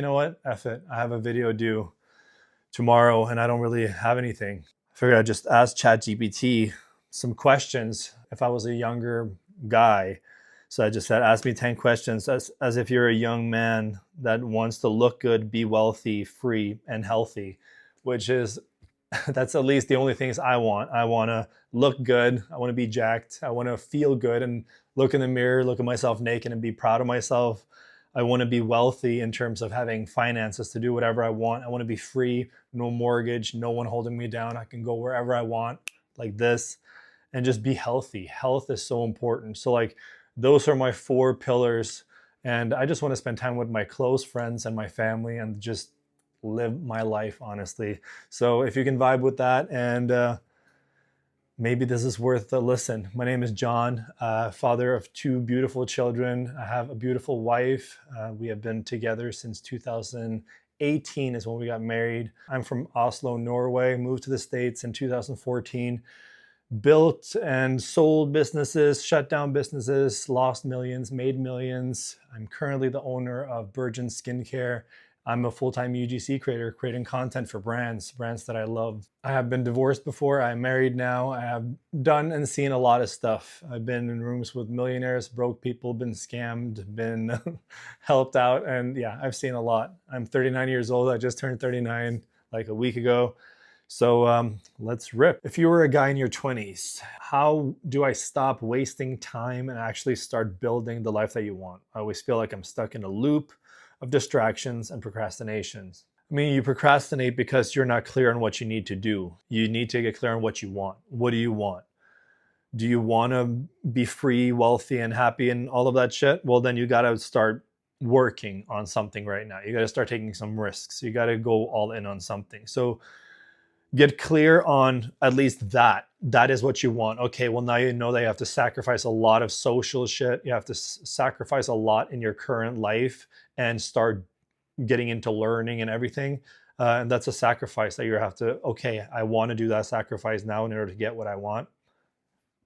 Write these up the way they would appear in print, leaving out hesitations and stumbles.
know what? F it. I have a video due tomorrow and I don't really have anything. I figured I'd just ask ChatGPT some questions if I was a younger guy. So I just said, ask me 10 questions as if you're a young man that wants to look good, be wealthy, free, and healthy, which is, that's at least the only things I want. I want to look good. I want to be jacked. I want to feel good and look in the mirror, look at myself naked and be proud of myself. I want to be wealthy in terms of having finances to do whatever I want. I want to be free, no mortgage, no one holding me down. I can go wherever I want like this and just be healthy. Health is so important. So like those are my 4 pillars. And I just want to spend time with my close friends and my family and just live my life, honestly. So if you can vibe with that and maybe this is worth a listen. My name is John, father of 2 beautiful children. I have a beautiful wife. We have been together since 2018 is when we got married. I'm from Oslo, Norway, moved to the States in 2014, built and sold businesses, shut down businesses, lost millions, made millions. I'm currently the owner of Virgin Skincare. I'm a full-time UGC creator, creating content for brands that I love. I have been divorced before. I'm married now. I have done and seen a lot of stuff. I've been in rooms with millionaires, broke people, been scammed, been helped out. And yeah, I've seen a lot. I'm 39 years old. I just turned 39 like a week ago. So let's rip. If you were a guy in your 20s, how do I stop wasting time and actually start building the life that you want? I always feel like I'm stuck in a loop of distractions and procrastinations. I mean, you procrastinate because you're not clear on what you need to do. You need to get clear on what you want. What do you want? Do you want to be free, wealthy, and happy and all of that shit? Well, then you got to start working on something right now. You got to start taking some risks. You got to go all in on something. So get clear on at least that. That is what you want. Okay, well, now you know that you have to sacrifice a lot of social shit. You have to sacrifice a lot in your current life and start getting into learning and everything. And that's a sacrifice that you have to, okay, I want to do that sacrifice now in order to get what I want.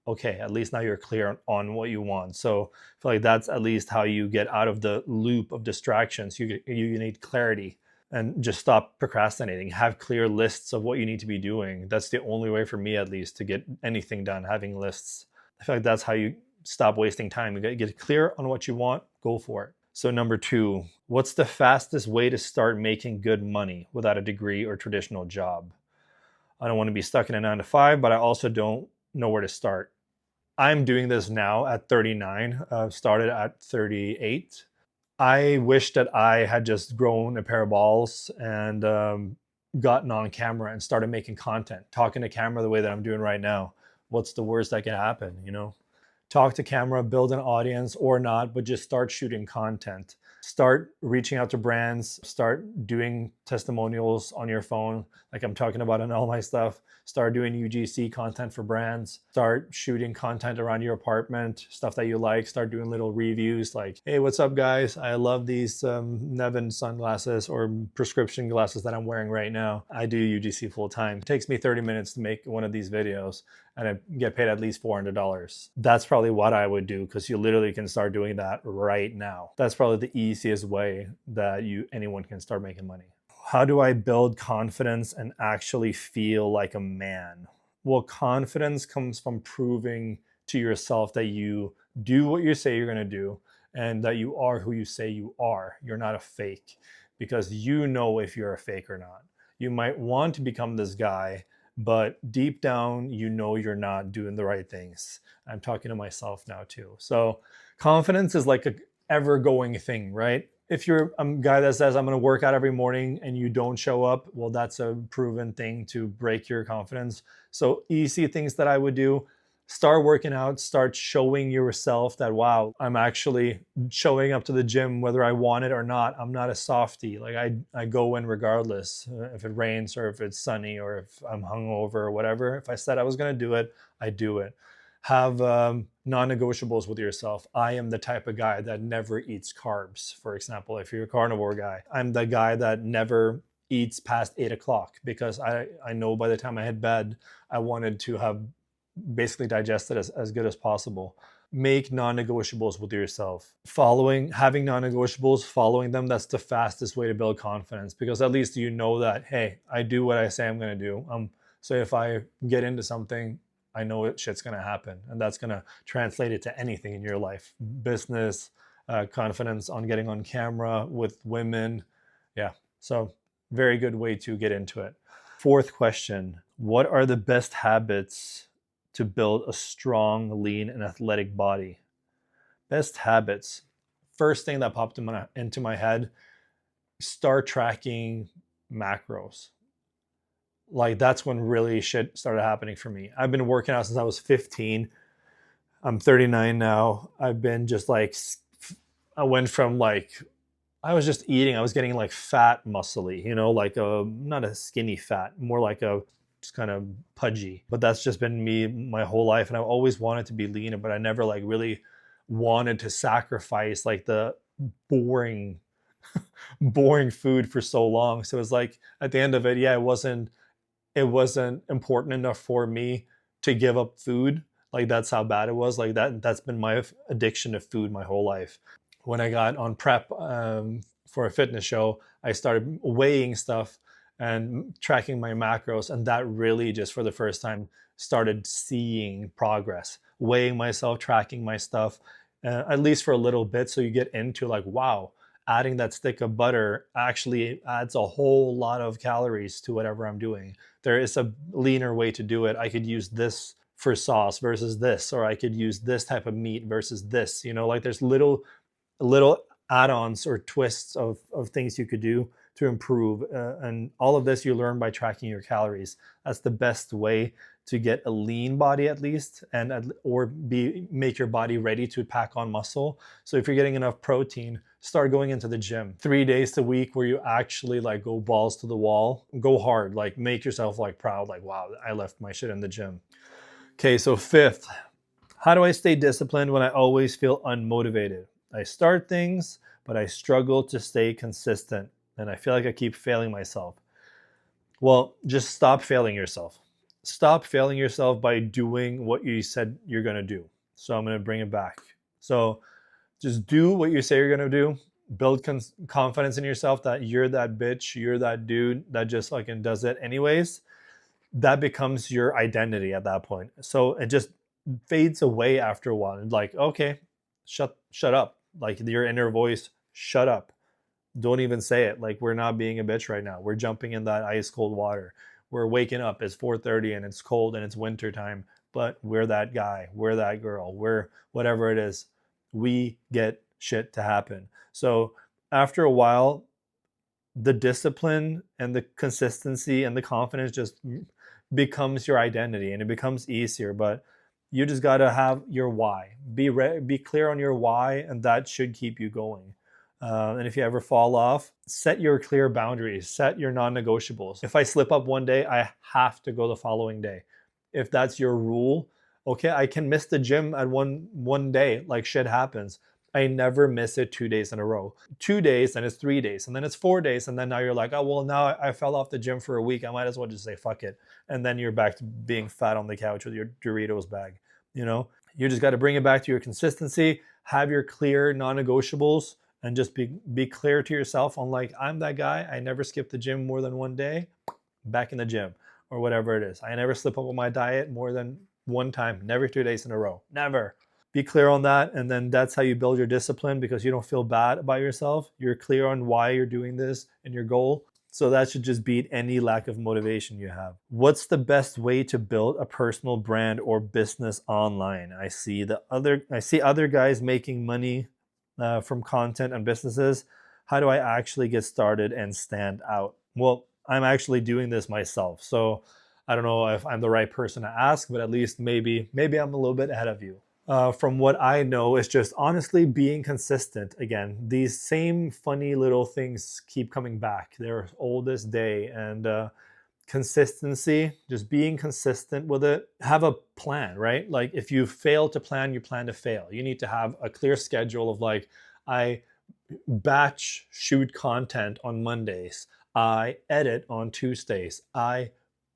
Okay, at least now you're clear on what you want. So I feel like that's at least how you get out of the loop of distractions. You need clarity. And just stop procrastinating. Have clear lists of what you need to be doing. That's the only way for me, at least, to get anything done, having lists. I feel like that's how you stop wasting time. You get clear on what you want, go for it. So number 2, what's the fastest way to start making good money without a degree or traditional job? I don't want to be stuck in a 9 to 5, but I also don't know where to start. I'm doing this now at 39, started at 38. I wish that I had just grown a pair of balls and gotten on camera and started making content, talking to camera the way that I'm doing right now. What's the worst that can happen, you know? Talk to camera, build an audience or not, but just start shooting content. Start reaching out to brands, start doing testimonials on your phone, like I'm talking about in all my stuff. Start doing UGC content for brands. Start shooting content around your apartment, stuff that you like. Start doing little reviews like, hey, what's up, guys? I love these Nevin sunglasses or prescription glasses that I'm wearing right now. I do UGC full time. It takes me 30 minutes to make one of these videos and I get paid at least $400. That's probably what I would do because you literally can start doing that right now. That's probably the easiest way that anyone can start making money. How do I build confidence and actually feel like a man? Well, confidence comes from proving to yourself that you do what you say you're going to do and that you are who you say you are. You're not a fake because you know if you're a fake or not. You might want to become this guy, but deep down, you know you're not doing the right things. I'm talking to myself now too. So confidence is like an ever-going thing, right? If you're a guy that says, I'm going to work out every morning and you don't show up, well, that's a proven thing to break your confidence. So easy things that I would do, start working out, start showing yourself that, wow, I'm actually showing up to the gym whether I want it or not. I'm not a softie. Like I go in regardless if it rains or if it's sunny or if I'm hungover or whatever. If I said I was going to do it, I do it. Have non-negotiables with yourself. I am the type of guy that never eats carbs, for example. If you're a carnivore guy, I'm the guy that never eats past 8 o'clock because I know by the time I hit bed, I wanted to have basically digested as good as possible. make non-negotiables with yourself. Having non-negotiables, following them, that's the fastest way to build confidence, because at least you know that, hey, I do what I say I'm going to do. So if I get into something, I know shit's going to happen, and that's going to translate it to anything in your life, business, confidence on getting on camera with women. Yeah. So very good way to get into it. Fourth question: what are the best habits to build a strong, lean, and athletic body? Best habits. First thing that popped into my head: start tracking macros. Like, that's when really shit started happening for me. I've been working out since I was 15. I'm 39 now. I've been just like, I went from like, I was just eating. I was getting like fat, muscly, like not a skinny fat, more like a just kind of pudgy. But that's just been me my whole life. And I've always wanted to be leaner, but I never like really wanted to sacrifice like the boring, boring food for so long. So it was like at the end of it, yeah, it wasn't important enough for me to give up food. Like, that's how bad it was. Like, that's been my addiction to food my whole life. When I got on prep for a fitness show, I started weighing stuff and tracking my macros, and that really just for the first time started seeing progress. Weighing myself, tracking my stuff, at least for a little bit, so you get into like, wow, adding that stick of butter actually adds a whole lot of calories to whatever I'm doing. There is a leaner way to do it. I could use this for sauce versus this, or I could use this type of meat versus this. Like, there's little add-ons or twists of things you could do to improve. And all of this you learn by tracking your calories. That's the best way to get a lean body, at least, or make your body ready to pack on muscle. So if you're getting enough protein, start going into the gym 3 days a week where you actually like go balls to the wall, go hard, like make yourself like proud, like, wow, I left my shit in the gym. Okay, so fifth, how do I stay disciplined when I always feel unmotivated? I start things, but I struggle to stay consistent, and I feel like I keep failing myself. Well, just stop failing yourself. Stop failing yourself by doing what you said you're going to do. So I'm going to bring it back. So just do what you say you're going to do. Build confidence in yourself that you're that bitch, you're that dude that just fucking does it anyways. That becomes your identity at that point. So it just fades away after a while. Like, okay, shut up. Like, your inner voice, shut up. Don't even say it. Like, we're not being a bitch right now. We're jumping in that ice cold water. We're waking up. It's 4:30 and it's cold and it's winter time. But we're that guy. We're that girl. We're whatever it is. We get shit to happen. So after a while, the discipline and the consistency and the confidence just becomes your identity, and it becomes easier. But you just got to have your why. Be clear on your why, and that should keep you going. And if you ever fall off, set your clear boundaries, set your non-negotiables. If I slip up one day, I have to go the following day. If that's your rule, okay, I can miss the gym at one day, like shit happens. I never miss it 2 days in a row. 2 days, then it's 3 days, and then it's 4 days, and then now you're like, oh, well, now I fell off the gym for a week. I might as well just say fuck it. And then you're back to being fat on the couch with your Doritos bag. You just got to bring it back to your consistency, have your clear non-negotiables, and just be clear to yourself on, like, I'm that guy. I never skip the gym more than one day. Back in the gym, or whatever it is. I never slip up on my diet more than one time. Never 2 days in a row. Never. Be clear on that, and then that's how you build your discipline, because you don't feel bad about yourself. You're clear on why you're doing this and your goal. So that should just beat any lack of motivation you have. What's the best way to build a personal brand or business online? I see other guys making money from content and businesses. How do I actually get started and stand out? Well, I'm actually doing this myself, so I don't know if I'm the right person to ask, but at least maybe I'm a little bit ahead of you. From what I know, it's just honestly being consistent. Again, these same funny little things keep coming back. They're old as day, and consistency, just being consistent with it. Have a plan, right? Like, if you fail to plan, you plan to fail. You need to have a clear schedule of, like, I batch shoot content on Mondays. I edit on Tuesdays. I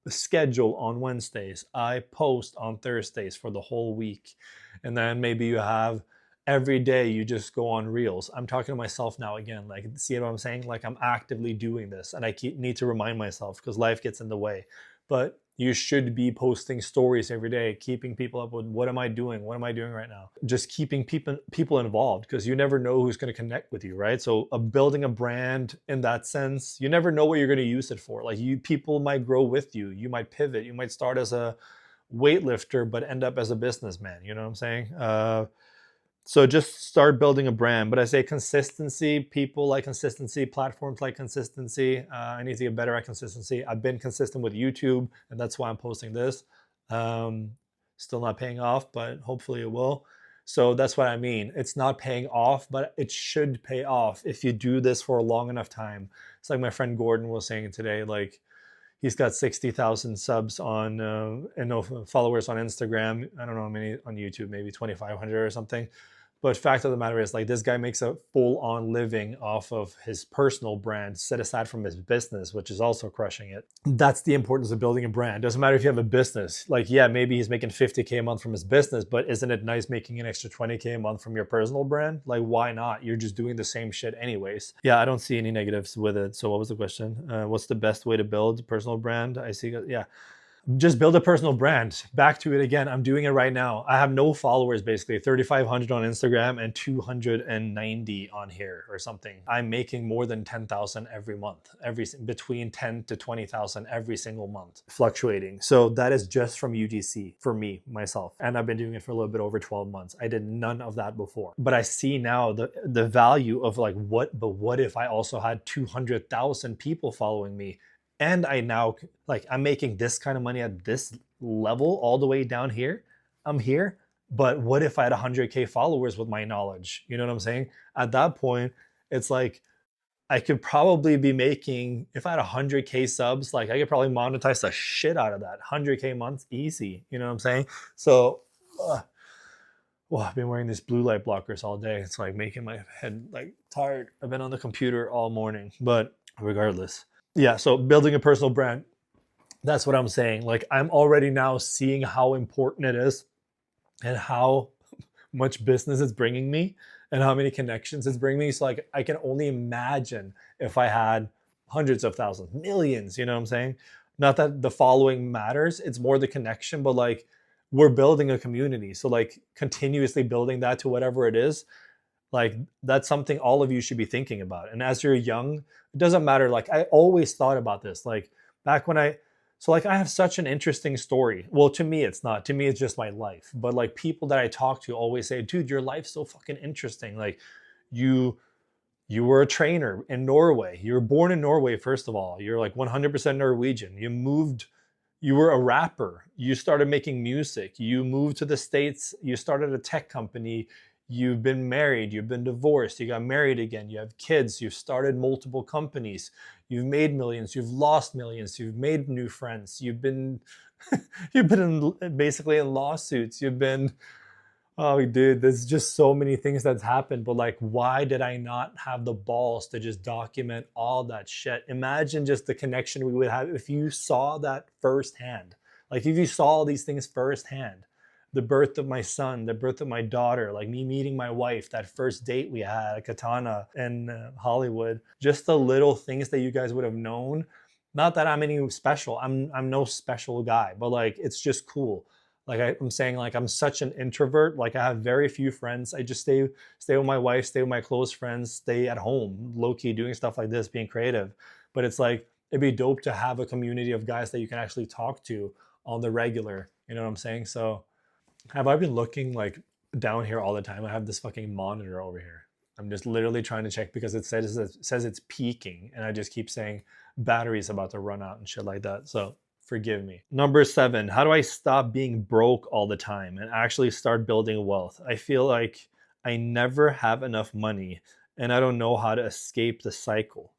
schedule on Wednesdays. I post on Thursdays for the whole week. And then maybe you have every day you just go on reels. I'm talking to myself now again. Like, see what I'm saying? Like, I'm actively doing this, and I need to remind myself because life gets in the way. But you should be posting stories every day, keeping people up with what am I doing? What am I doing right now? Just keeping people involved, because you never know who's going to connect with you, right? So building a brand in that sense, you never know what you're going to use it for. Like, people might grow with you. You might pivot. You might start as a weightlifter but end up as a businessman. You know what I'm saying? So just start building a brand. But I say consistency. People like consistency. Platforms like consistency. I need to get better at consistency. I've been consistent with YouTube, and that's why I'm posting this. Still not paying off, but hopefully it will. So that's what I mean. It's not paying off, but it should pay off if you do this for a long enough time. It's like my friend Gordon was saying today, like, he's got 60,000 subs on and followers on Instagram. I don't know how many on YouTube, maybe 2,500 or something. But fact of the matter is, like, this guy makes a full-on living off of his personal brand, set aside from his business, which is also crushing it. That's the importance of building a brand. Doesn't matter if you have a business. Like, yeah, maybe he's making 50K a month from his business, but isn't it nice making an extra 20K a month from your personal brand? Like, why not? You're just doing the same shit anyways. Yeah, I don't see any negatives with it. So what was the question? What's the best way to build a personal brand? I see, yeah. Just build a personal brand. Back to it again. I'm doing it right now. I have no followers, basically 3,500 on Instagram and 290 on here or something. I'm making more than 10,000 every month, between 10 to 20,000 every single month, fluctuating. So that is just from UGC for me, myself. And I've been doing it for a little bit over 12 months. I did none of that before. But I see now the value of, like, what if I also had 200,000 people following me? And I now, like, I'm making this kind of money at this level all the way down here. I'm here. But what if I had 100K followers with my knowledge? You know what I'm saying? At that point, it's like, I could probably be making, if I had 100K subs, like, I could probably monetize the shit out of that. 100K months, easy. You know what I'm saying? So, well, I've been wearing these blue light blockers all day. It's like making my head, like, tired. I've been on the computer all morning. But regardless. Yeah, so building a personal brand, that's what I'm saying. Like, I'm already now seeing how important it is and how much business it's bringing me and how many connections it's bringing me. So, like, I can only imagine if I had hundreds of thousands, millions, you know what I'm saying? Not that the following matters, it's more the connection, but, like, we're building a community. So, like, continuously building that to whatever it is, like, that's something all of you should be thinking about. And as you're young, it doesn't matter. Like, I always thought about this, like, back when I have such an interesting story. Well, to me, it's not. To me, it's just my life. But, like, people that I talk to always say, dude, your life's so fucking interesting. Like, you were a trainer in Norway. You were born in Norway, first of all. You're, like, 100% Norwegian. You were a rapper. You started making music. You moved to the States. You started a tech company. You've been married, you've been divorced, you got married again, you have kids, you've started multiple companies, you've made millions, you've lost millions, you've made new friends, you've been basically in lawsuits, oh dude, there's just so many things that's happened. But, like, why did I not have the balls to just document all that shit? Imagine just the connection we would have if you saw that firsthand. Like, if you saw all these things firsthand. The birth of my son, the birth of my daughter, like, me meeting my wife, that first date we had at Katana in Hollywood, just the little things that you guys would have known. Not that I'm any special. I'm no special guy, but, like, it's just cool. Like, I'm saying, like, I'm such an introvert. Like, I have very few friends. I just stay with my wife, stay with my close friends, stay at home, low-key doing stuff like this, being creative. But it's like, it'd be dope to have a community of guys that you can actually talk to on the regular. You know what I'm saying? So, have I been looking, like, down here all the time? I have this fucking monitor over here. I'm just literally trying to check because it says it's peaking, and I just keep saying battery's about to run out and shit like that. So forgive me. Number 7, how do I stop being broke all the time and actually start building wealth? I feel like I never have enough money and I don't know how to escape the cycle.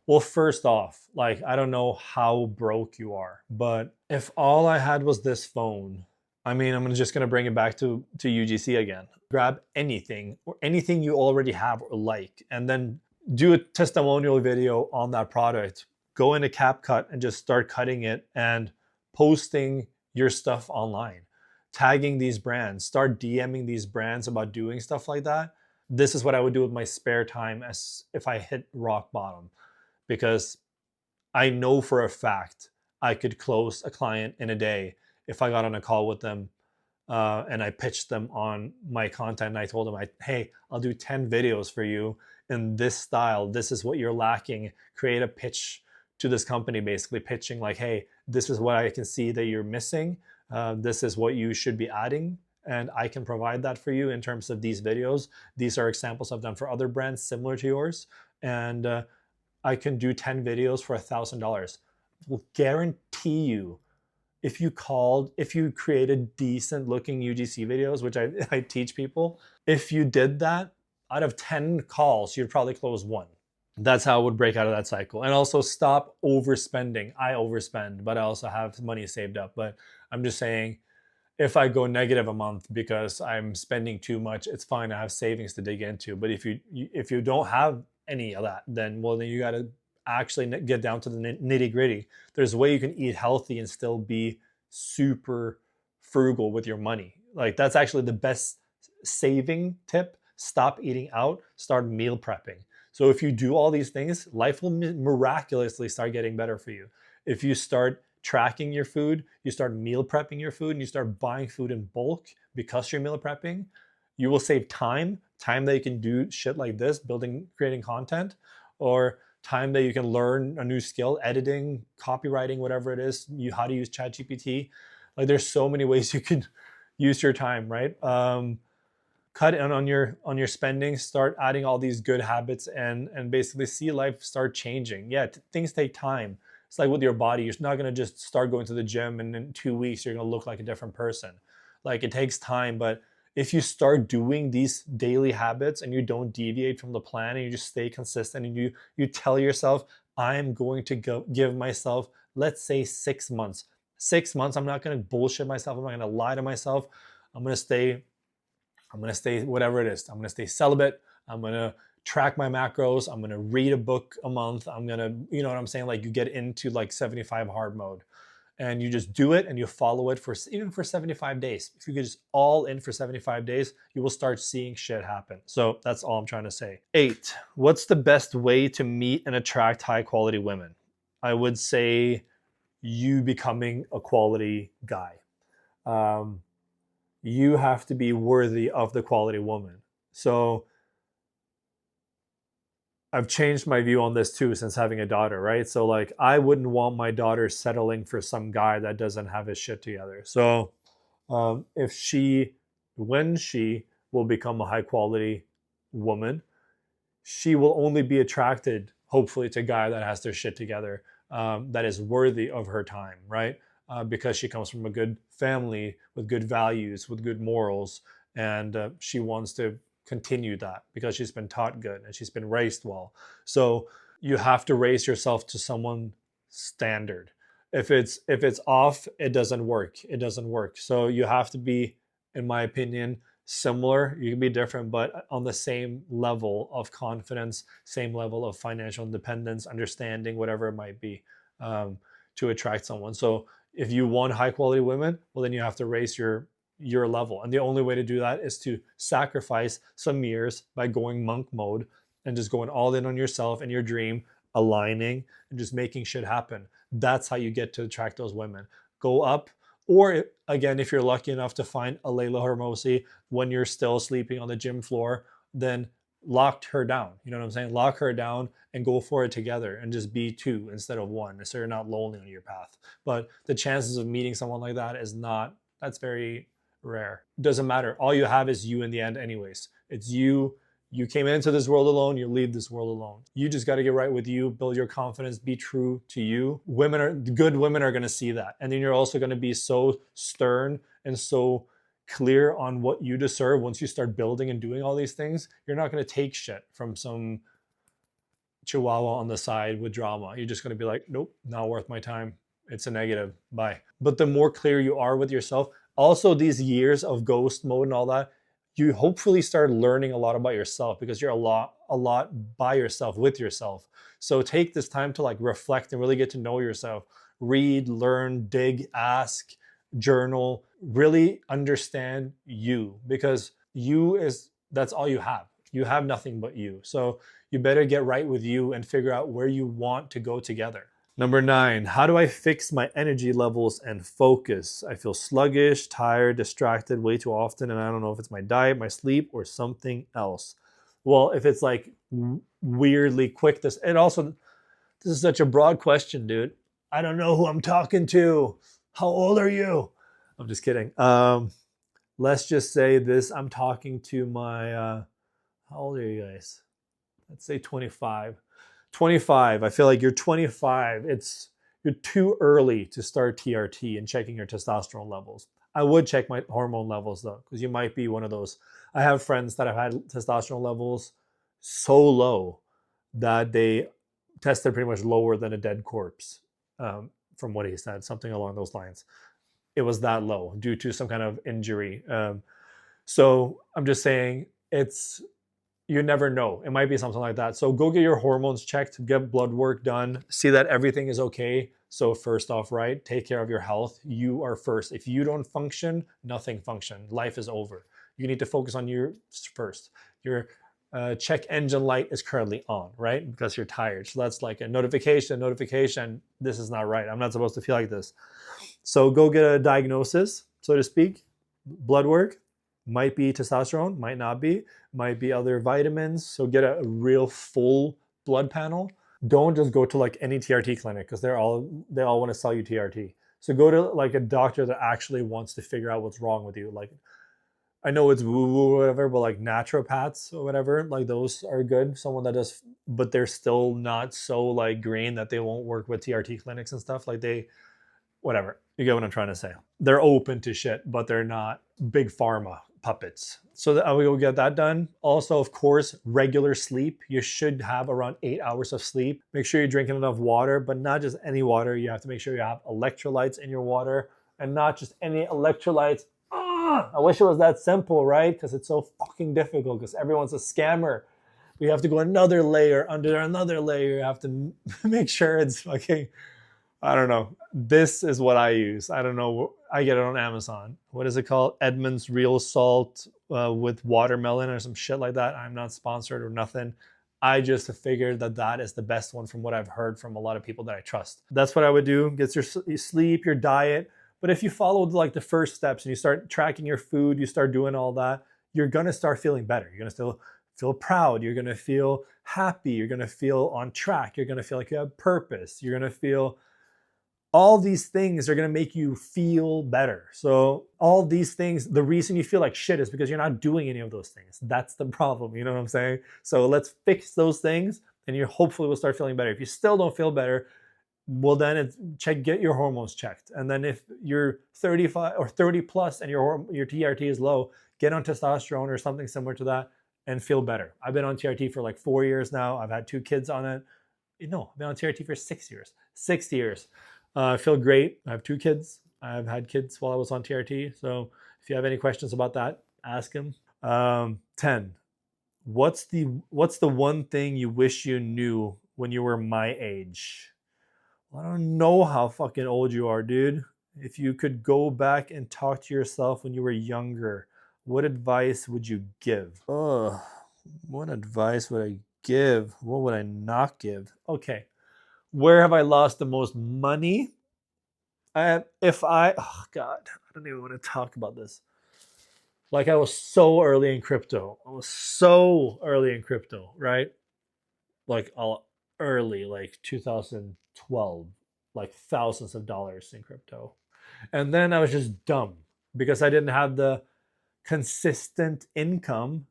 Well, first off, like, I don't know how broke you are, but if all I had was this phone, I mean, I'm just going to bring it back to UGC again. Grab anything or anything you already have or like, and then do a testimonial video on that product. Go into CapCut and just start cutting it and posting your stuff online, tagging these brands, start DMing these brands about doing stuff like that. This is what I would do with my spare time as if I hit rock bottom, because I know for a fact I could close a client in a day if I got on a call with them and I pitched them on my content. And I told them, hey, I'll do 10 videos for you in this style. This is what you're lacking. Create a pitch to this company, basically pitching like, hey, this is what I can see that you're missing. This is what you should be adding. And I can provide that for you in terms of these videos. These are examples I've done for other brands similar to yours. And I can do 10 videos for $1,000. Will guarantee you, if you created decent looking UGC videos, which I teach people, if you did that, out of 10 calls, you'd probably close one. That's how I would break out of that cycle. And also stop overspending. I overspend, but I also have money saved up. But I'm just saying, if I go negative a month because I'm spending too much, it's fine. I have savings to dig into. But if you don't have any of that, then you got to actually get down to the nitty gritty. There's a way you can eat healthy and still be super frugal with your money. Like, that's actually the best saving tip. Stop eating out, start meal prepping. So if you do all these things, life will miraculously start getting better for you. If you start tracking your food, you start meal prepping your food, and you start buying food in bulk because you're meal prepping, you will save time that you can do shit like this, creating content, or time that you can learn a new skill, editing, copywriting, whatever it is, how to use ChatGPT. Like, there's so many ways you can use your time, right? Cut in on your spending, start adding all these good habits, and basically see life start changing. Yeah, things take time. It's like with your body, you're not gonna just start going to the gym and in 2 weeks you're gonna look like a different person. Like, it takes time, but if you start doing these daily habits and you don't deviate from the plan and you just stay consistent and you tell yourself, I'm going to give myself, let's say 6 months. 6 months, I'm not gonna bullshit myself. I'm not gonna lie to myself. I'm gonna stay whatever it is. I'm gonna stay celibate. I'm gonna track my macros. I'm gonna read a book a month. I'm gonna, you know what I'm saying? Like, you get into like 75 hard mode and you just do it and you follow it even for 75 days. If you get just all in for 75 days, you will start seeing shit happen. So that's all I'm trying to say. 8, what's the best way to meet and attract high quality women? I would say you becoming a quality guy. You have to be worthy of the quality woman. So I've changed my view on this too since having a daughter, right? So like, I wouldn't want my daughter settling for some guy that doesn't have his shit together. So when she will become a high quality woman, she will only be attracted, hopefully, to a guy that has their shit together, that is worthy of her time, right? Because she comes from a good family with good values, with good morals, and she wants to continue that because she's been taught good and she's been raised well. So you have to raise yourself to someone standard. If it's off, it doesn't work. It doesn't work. So you have to be, in my opinion, similar. You can be different, but on the same level of confidence, same level of financial independence, understanding, whatever it might be, to attract someone. So if you want high quality women, well, then you have to raise your level. And the only way to do that is to sacrifice some years by going monk mode and just going all in on yourself and your dream, aligning and just making shit happen. That's how you get to attract those women. Go up. Or again, if you're lucky enough to find a Layla Hermosi when you're still sleeping on the gym floor, then lock her down. You know what I'm saying? Lock her down and go for it together and just be 2 instead of 1, so you're not lonely on your path. But the chances of meeting someone like that that's very rare. Doesn't matter. All you have is you in the end anyways. It's you. You came into this world alone, you leave this world alone. You just got to get right with you, build your confidence, be true to you. Good women are going to see that. And then you're also going to be so stern and so clear on what you deserve. Once you start building and doing all these things, you're not going to take shit from some chihuahua on the side with drama. You're just going to be like, nope, not worth my time. It's a negative. Bye. But the more clear you are with yourself, also these years of ghost mode and all that, you hopefully start learning a lot about yourself, because you're a lot by yourself, with yourself. So take this time to like reflect and really get to know yourself. Read, learn, dig, ask, journal, really understand you, because that's all you have. You have nothing but you. So you better get right with you and figure out where you want to go together. Number 9, how do I fix my energy levels and focus? I feel sluggish, tired, distracted way too often, and I don't know if it's my diet, my sleep, or something else. Well, if it's like weirdly quick, this is such a broad question, dude. I don't know who I'm talking to. How old are you? I'm just kidding. Let's just say this. I'm talking to my, how old are you guys? Let's say 25. 25. I feel like you're 25. You're too early to start TRT and checking your testosterone levels. I would check my hormone levels though, because you might be one of those. I have friends that have had testosterone levels so low that they tested pretty much lower than a dead corpse, from what he said, something along those lines. It was that low due to some kind of injury. So I'm just saying, you never know. It might be something like that. So go get your hormones checked, get blood work done, see that everything is okay. So first off, right, take care of your health. You are first. If you don't function, nothing functions. Life is over. You need to focus on you first. Your check engine light is currently on, right? Because you're tired. So that's like a notification. This is not right. I'm not supposed to feel like this. So go get a diagnosis, so to speak. Blood work. Might be testosterone, might not be, might be other vitamins. So get a real full blood panel. Don't just go to like any TRT clinic, because they all want to sell you TRT. So go to like a doctor that actually wants to figure out what's wrong with you. Like, I know it's woo-woo or whatever, but like naturopaths or whatever, like those are good. Someone that does, but they're still not so like green that they won't work with TRT clinics and stuff. Like whatever. You get what I'm trying to say. They're open to shit, but they're not big pharma puppets. So I will go get that done. Also, of course, regular sleep. You should have around 8 hours of sleep. Make sure you're drinking enough water, but not just any water. You have to make sure you have electrolytes in your water, and not just any electrolytes. I wish it was that simple, right? Because it's so fucking difficult, because everyone's a scammer. We have to go another layer under another layer. You have to make sure it's fucking, I don't know. This is what I use. I don't know. I get it on Amazon. What is it called? Edmund's Real Salt with watermelon or some shit like that. I'm not sponsored or nothing. I just figured that is the best one from what I've heard from a lot of people that I trust. That's what I would do. Get your sleep, your diet. But if you followed like the first steps and you start tracking your food, you start doing all that, you're going to start feeling better. You're going to still feel proud. You're going to feel happy. You're going to feel on track. You're going to feel like you have purpose. You're going to feel all these things are going to make you feel better. So all these things, the reason you feel like shit is because you're not doing any of those things. That's the problem. You know what I'm saying? So let's fix those things, and you hopefully will start feeling better. If you still don't feel better, well, then get your hormones checked. And then if you're 35 or 30 plus and your TRT is low, get on testosterone or something similar to that and feel better. I've been on TRT for like 4 years now. I've had 2 kids on it. No, I've been on TRT for 6 years. 6 years. I feel great. I have 2 kids. I've had kids while I was on TRT. So if you have any questions about that, ask them. 10. What's the one thing you wish you knew when you were my age? Well, I don't know how fucking old you are, dude. If you could go back and talk to yourself when you were younger, what advice would you give? Oh, what advice would I give? What would I not give? Okay. Where have I lost the most money? Oh God, I don't even want to talk about this. Like, I was so early in crypto. Right? Like early, like 2012, like thousands of dollars in crypto. And then I was just dumb because I didn't have the consistent income.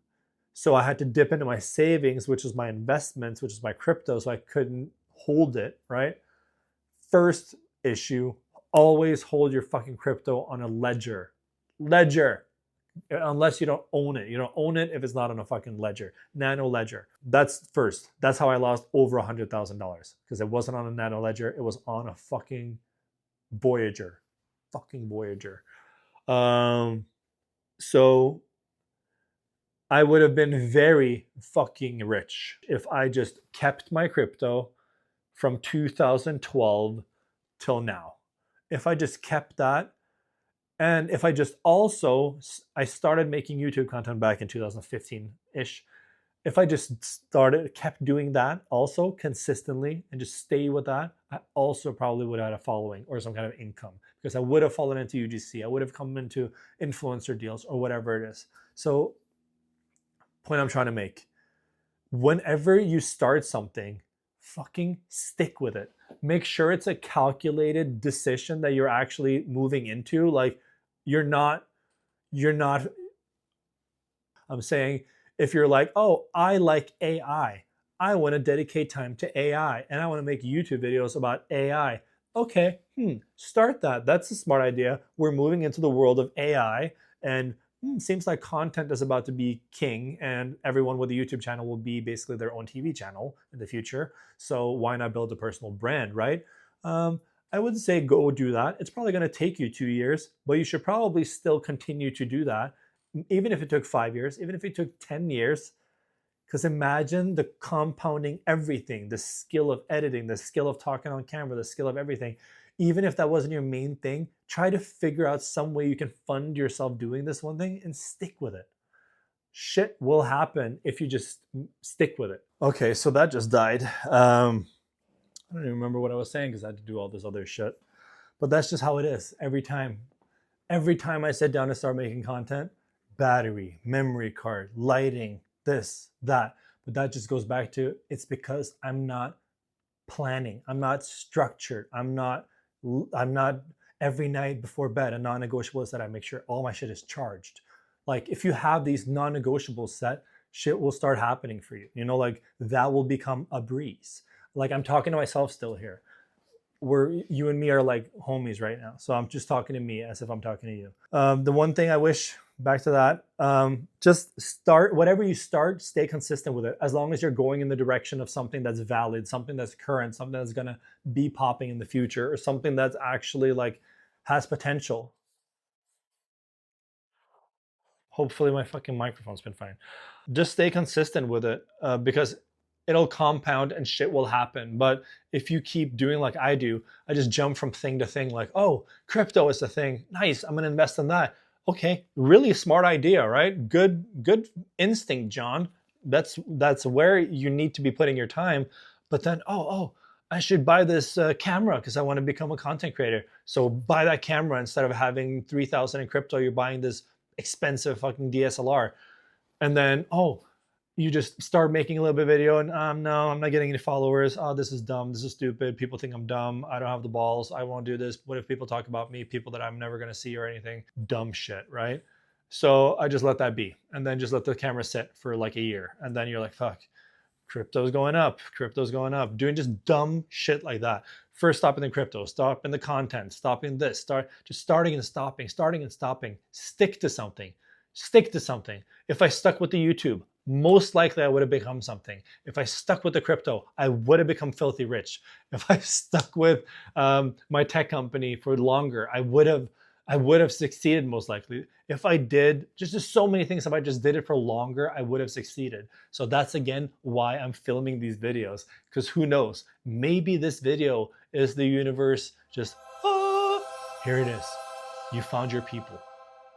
So I had to dip into my savings, which was my investments, which is my crypto. So I couldn't hold it, right? First issue, always hold your fucking crypto on a ledger. Unless you don't own it. You don't own it if it's not on a fucking ledger. Nano ledger. That's first. That's how I lost over $100,000, because it wasn't on a nano ledger. It was on a fucking Voyager. So I would have been very fucking rich if I just kept my crypto from 2012 till now. If I just kept that, and if I just also, I started making YouTube content back in 2015-ish. If I just kept doing that also consistently and just stay with that, I also probably would have had a following or some kind of income, because I would have fallen into UGC. I would have come into influencer deals or whatever it is. So, point I'm trying to make, whenever you start something, fucking stick with it. Make sure it's a calculated decision that you're actually moving into. Like, you're not, I'm saying, if you're like, oh, I like AI, I want to dedicate time to AI and I want to make YouTube videos about AI. Okay, start that. That's a smart idea. We're moving into the world of AI, and seems like content is about to be king, and everyone with a YouTube channel will be basically their own TV channel in the future. So why not build a personal brand, right? I would say go do that. It's probably going to take you 2 years, but you should probably still continue to do that, even if it took 5 years, even if it took 10 years. Because imagine the compounding everything, the skill of editing, the skill of talking on camera, the skill of everything. Even if that wasn't your main thing, try to figure out some way you can fund yourself doing this one thing and stick with it. Shit will happen if you just stick with it. Okay, so that just died. I don't even remember what I was saying because I had to do all this other shit. But that's just how it is every time. Every time I sit down and start making content, battery, memory card, lighting, this, that. But that just goes back to, it's because I'm not planning. I'm not structured. I'm not every night before bed, a non-negotiable is that I make sure all my shit is charged. Like, if you have these non-negotiables set, shit will start happening for you. You know, like, that will become a breeze. Like, I'm talking to myself still here. You and me are like homies right now. So I'm just talking to me as if I'm talking to you. The one thing I wish, back to that, just start, whatever you start, stay consistent with it. As long as you're going in the direction of something that's valid, something that's current, something that's going to be popping in the future, or something that's actually like has potential. Hopefully my fucking microphone's been fine. Just stay consistent with it, because it'll compound and shit will happen. But if you keep doing like I do, I just jump from thing to thing, like, oh, crypto is the thing. Nice, I'm gonna invest in that. Okay, really smart idea, right? Good instinct, John. That's where you need to be putting your time. But then, I should buy this camera because I want to become a content creator. So buy that camera instead of having 3,000 in crypto. You're buying this expensive fucking DSLR, and then you just start making a little bit of video, and no, I'm not getting any followers. Oh, this is dumb. This is stupid. People think I'm dumb. I don't have the balls. I won't do this. What if people talk about me, people that I'm never going to see or anything? Dumb shit, right? So I just let that be, and then just let the camera sit for like a year, and then you're like, fuck, crypto's going up. Crypto's going up. Doing just dumb shit like that. First, stopping the crypto, stopping the content, stopping this, starting and stopping, starting and stopping. Stick to something. Stick to something. If I stuck with the YouTube, most likely I would have become something. If I stuck with the crypto, I would have become filthy rich. If I stuck with my tech company for longer, I would have succeeded most likely. If I did just so many things, if I just did it for longer, I would have succeeded. So that's again why I'm filming these videos, because who knows, maybe this video is the universe just, here it is. You found your people.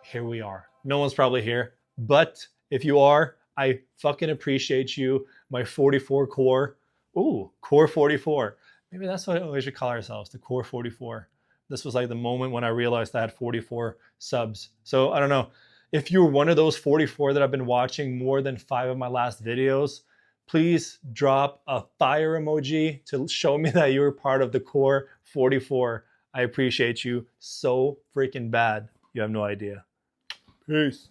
Here we are. No one's probably here, but if you are, I fucking appreciate you. My 44 core. Ooh, core 44. Maybe that's what we should call ourselves, the core 44. This was like the moment when I realized I had 44 subs. So I don't know. If you're one of those 44 that have been watching more than 5 of my last videos, please drop a fire emoji to show me that you were part of the core 44. I appreciate you so freaking bad. You have no idea. Peace.